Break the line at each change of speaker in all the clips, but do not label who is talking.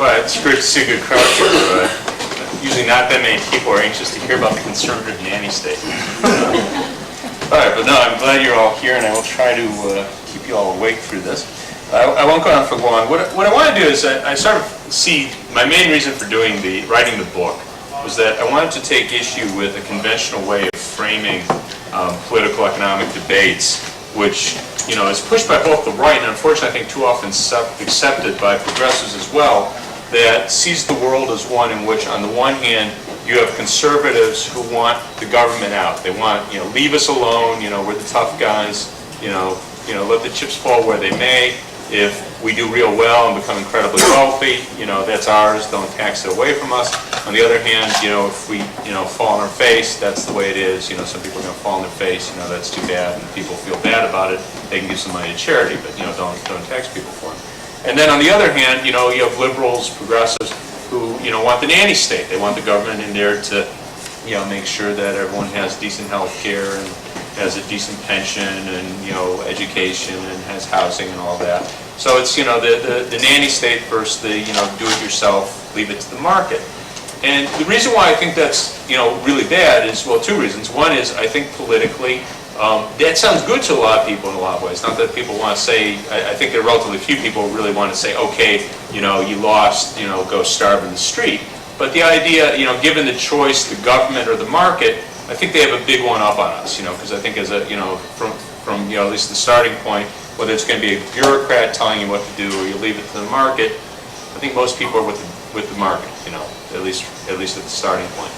Well, it's great to see a good crowd here. Usually not that many people are anxious to hear about the Conservative Nanny State. All right, but no, I'm glad you're all here, and I will try to keep you all awake through this. I won't go on for long. What I want to do is I sort of see my main reason for writing the book was that I wanted to take issue with a conventional way of framing political economic debates, which is pushed by both the right and unfortunately I think too often accepted by progressives as well, that sees the world as one in which on the one hand you have conservatives who want the government out. They want, leave us alone, we're the tough guys, let the chips fall where they may. If we do real well and become incredibly wealthy, that's ours, don't tax it away from us. On the other hand, if we, fall on our face, that's the way it is. Some people are going to fall on their face, that's too bad, and people feel bad about it. They can give some money to charity, but, don't tax people for it. And then on the other hand, you have liberals, progressives, who, want the nanny state. They want the government in there to, make sure that everyone has decent health care and has a decent pension and, education and has housing and all that. So it's, the nanny state versus the, do it yourself, leave it to the market. And the reason why I think that's, really bad is, well, two reasons. One is I think politically, that sounds good to a lot of people in a lot of ways. Not that people want to say, I think there are relatively few people who really want to say, okay, you lost, go starve in the street. But the idea, given the choice, the government or the market, I think they have a big one up on us, because I think as a, from at least the starting point, whether it's going to be a bureaucrat telling you what to do or you leave it to the market, I think most people are with the market, at least at the starting point.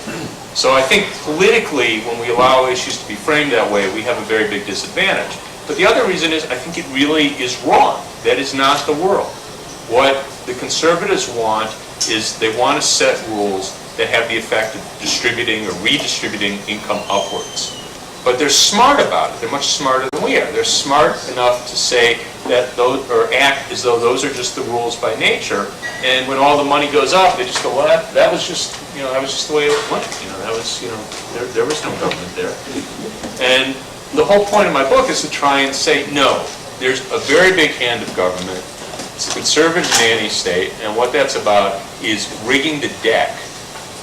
So I think politically, when we allow issues to be framed that way, we have a very big disadvantage. But the other reason is I think it really is wrong. That is not the world. What the conservatives want is they want to set rules that have the effect of distributing or redistributing income upwards. But they're smart about it. They're much smarter than we are. They're smart enough to say that those, or act as though those are just the rules by nature. And when all the money goes up, they just go, well, that was just, that was just the way it went. That was, there was no government there. And the whole point of my book is to try and say, no, there's a very big hand of government. It's a conservative nanny state, and what that's about is rigging the deck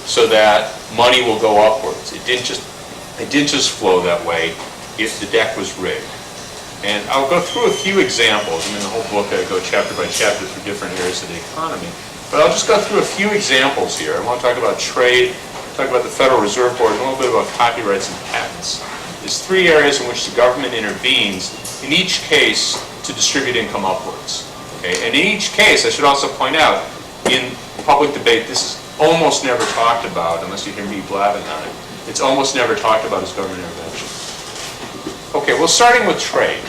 so that money will go upwards. It didn't just flow that way if the deck was rigged. And I'll go through a few examples. I mean, the whole book, I go chapter by chapter through different areas of the economy. But I'll just go through a few examples here. I want to talk about trade, talk about the Federal Reserve Board, and a little bit about copyrights and patents. There's three areas in which the government intervenes, in each case, to distribute income upwards. Okay? And in each case, I should also point out, in public debate, this is almost never talked about, unless you hear me blabbing on it. It's almost never talked about as government intervention. Okay, well, starting with trade.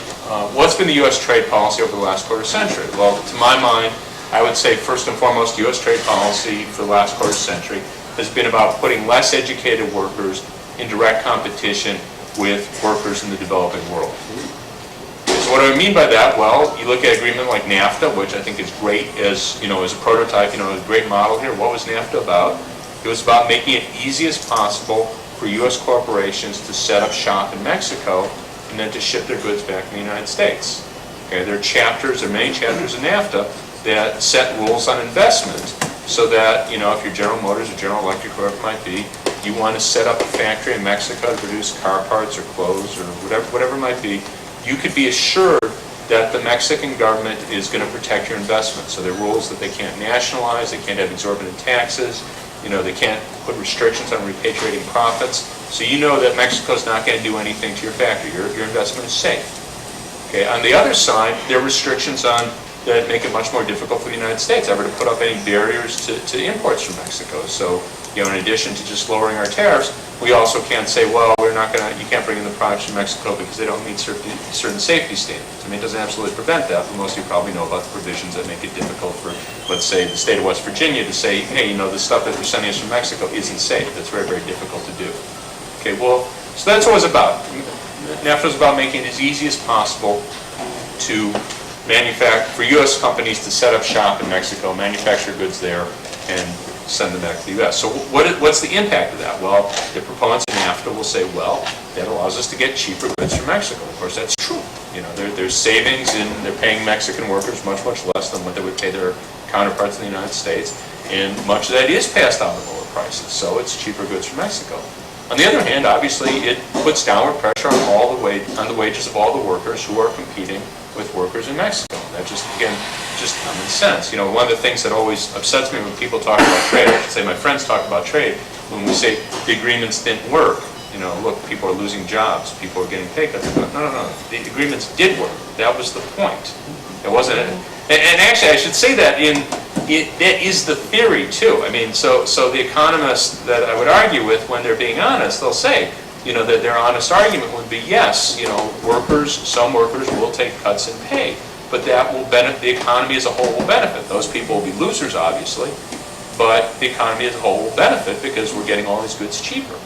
What's been the U.S. trade policy over the last quarter century? Well, to my mind, I would say first and foremost, U.S. trade policy for the last quarter century has been about putting less educated workers in direct competition with workers in the developing world. So what do I mean by that? Well, you look at an agreement like NAFTA, which I think is great as, as a prototype, a great model here. What was NAFTA about? It was about making it easy as possible for U.S. corporations to set up shop in Mexico and then to ship their goods back to the United States. Okay, there are many chapters in NAFTA that set rules on investment so that, if you're General Motors or General Electric, whoever it might be, you want to set up a factory in Mexico to produce car parts or clothes or whatever it might be, you could be assured that the Mexican government is going to protect your investment. So there are rules that they can't nationalize, they can't have exorbitant taxes, they can't put restrictions on repatriating profits. So you know that Mexico's not going to do anything to your factory. Your investment is safe. Okay. On the other side, there are restrictions that make it much more difficult for the United States ever to put up any barriers to imports from Mexico. So, in addition to just lowering our tariffs, we also can't say, well, you can't bring in the products from Mexico because they don't meet certain safety standards. I mean, it doesn't absolutely prevent that, but most of you probably know about the provisions that make it difficult for, let's say, the state of West Virginia to say, hey, the stuff that you're sending us from Mexico isn't safe. That's very, very difficult to do. Okay, well, so that's what it was about. NAFTA was about making it as easy as possible to for U.S. companies to set up shop in Mexico, manufacture goods there, and send them back to the U.S. So what's the impact of that? Well, the proponents of NAFTA will say, well, that allows us to get cheaper goods from Mexico. Of course, that's true. There's savings, and they're paying Mexican workers much, much less than what they would pay their counterparts in the United States, and much of that is passed on at lower prices, so it's cheaper goods from Mexico. On the other hand, obviously, it puts downward pressure on the wages of all the workers who are competing with workers in Mexico. And that just, again, just common sense. You know, one of the things that always upsets me when people talk about trade, I should say my friends talk about trade, when we say the agreements didn't work. You know, look, people are losing jobs, people are getting pay cuts. No, no, no. The agreements did work. That was the point. It wasn't. And actually, I should say that that is the theory too. I mean, so the economists that I would argue with, when they're being honest, they'll say, you know, that their honest argument would be, yes, you know, some workers will take cuts in pay, but that will benefit the economy as a whole. Will benefit. Those people will be losers, obviously, but the economy as a whole will benefit because we're getting all these goods cheaper.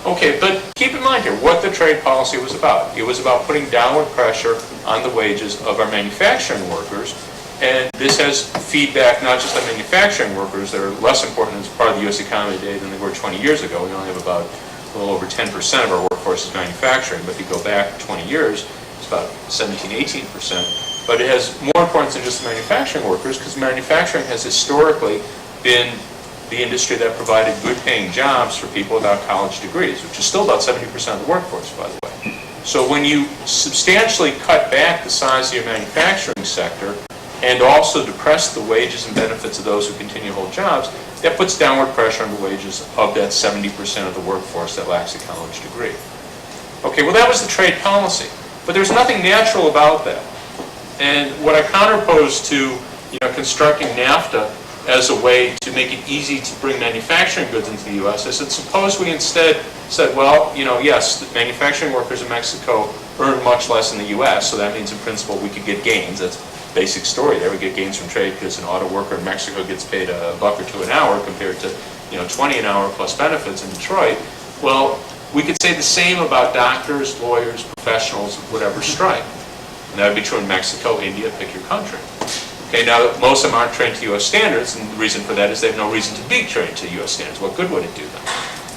Okay, but keep in mind here what the trade policy was about. It was about putting downward pressure on the wages of our manufacturing workers, and this has feedback not just on manufacturing workers that are less important as part of the U.S. economy today than they were 20 years ago. We only have about a little over 10% of our workforce is manufacturing, but if you go back 20 years, it's about 17, 18%. But it has more importance than just the manufacturing workers, because manufacturing has historically been the industry that provided good-paying jobs for people without college degrees, which is still about 70% of the workforce, by the way. So when you substantially cut back the size of your manufacturing sector and also depress the wages and benefits of those who continue to hold jobs, that puts downward pressure on the wages of that 70% of the workforce that lacks a college degree. Okay, well, that was the trade policy, but there's nothing natural about that. And what I counterpose to, you know, constructing NAFTA as a way to make it easy to bring manufacturing goods into the U.S. I said, suppose we instead said, well, you know, yes, the manufacturing workers in Mexico earn much less in the U.S., so that means in principle we could get gains. That's the basic story there. We get gains from trade because an auto worker in Mexico gets paid $1 or $2 an hour compared to, you know, 20 an hour plus benefits in Detroit. Well, we could say the same about doctors, lawyers, professionals, whatever stripe. And that would be true in Mexico, India, pick your country. Okay, now, most of them aren't trained to U.S. standards, and the reason for that is they have no reason to be trained to U.S. standards. What good would it do them?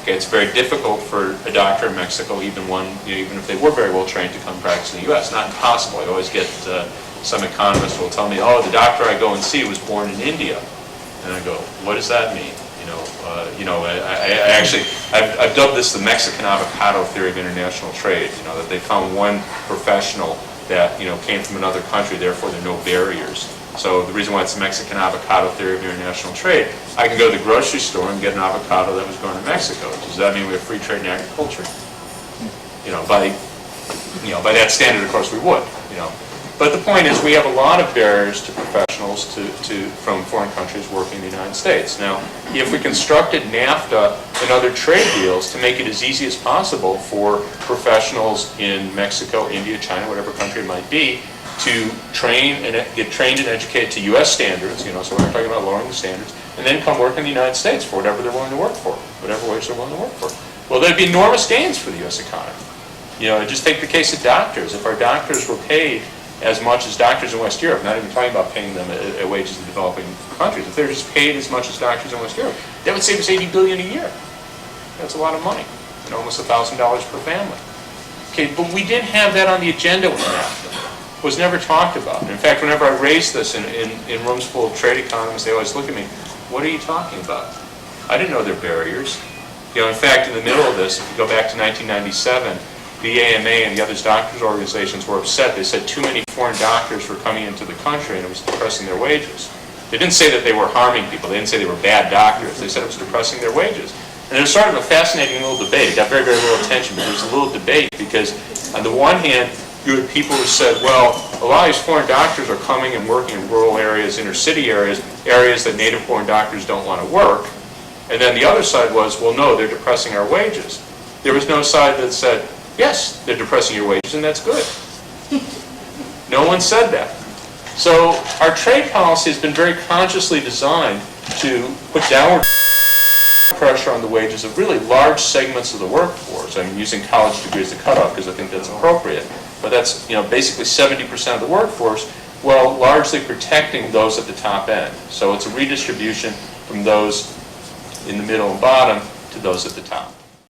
Okay, it's very difficult for a doctor in Mexico, even one, you know, even if they were very well trained, to come practice in the U.S. Not impossible. I always get some economists will tell me, oh, the doctor I go and see was born in India. And I go, what does that mean? I've dubbed this the Mexican avocado theory of international trade. You know, that they found one professional that, you know, came from another country, therefore there are no barriers. So the reason why it's the Mexican avocado theory of international trade, I can go to the grocery store and get an avocado that was grown in Mexico. Does that mean we have free trade in agriculture? You know, by that standard, of course, we would. You know, but the point is, we have a lot of barriers to professionals from foreign countries working in the United States. Now, if we constructed NAFTA and other trade deals to make it as easy as possible for professionals in Mexico, India, China, whatever country it might be, to get trained and educated to U.S. standards, you know, so we're not talking about lowering the standards, and then come work in the United States for whatever they're willing to work for, whatever wage they're willing to work for. Well, there'd be enormous gains for the U.S. economy. You know, just take the case of doctors. If our doctors were paid as much as doctors in West Europe, not even talking about paying them at wages in developing countries, if they're just paid as much as doctors in West Europe, that would save us $80 billion a year. That's a lot of money, and almost $1,000 per family. Okay, but we didn't have that on the agenda with NAFTA. It was never talked about. In fact, whenever I raise this in rooms full of trade economists, they always look at me, what are you talking about? I didn't know there were barriers. You know, in fact, in the middle of this, if you go back to 1997, the AMA and the other doctors' organizations were upset. They said too many foreign doctors were coming into the country and it was depressing their wages. They didn't say that they were harming people. They didn't say they were bad doctors. They said it was depressing their wages. And it was sort of a fascinating little debate. It got very, very little attention, but there was a little debate because on the one hand, you had people who said, well, a lot of these foreign doctors are coming and working in rural areas, inner city areas, areas that native-born doctors don't want to work. And then the other side was, well, no, they're depressing our wages. There was no side that said, yes, they're depressing your wages, and that's good. No one said that. So our trade policy has been very consciously designed to put downward pressure on the wages of really large segments of the workforce. I'm using college degrees as a cutoff because I think that's appropriate. But that's, you know, basically 70% of the workforce, while largely protecting those at the top end. So it's a redistribution from those in the middle and bottom to those at the top.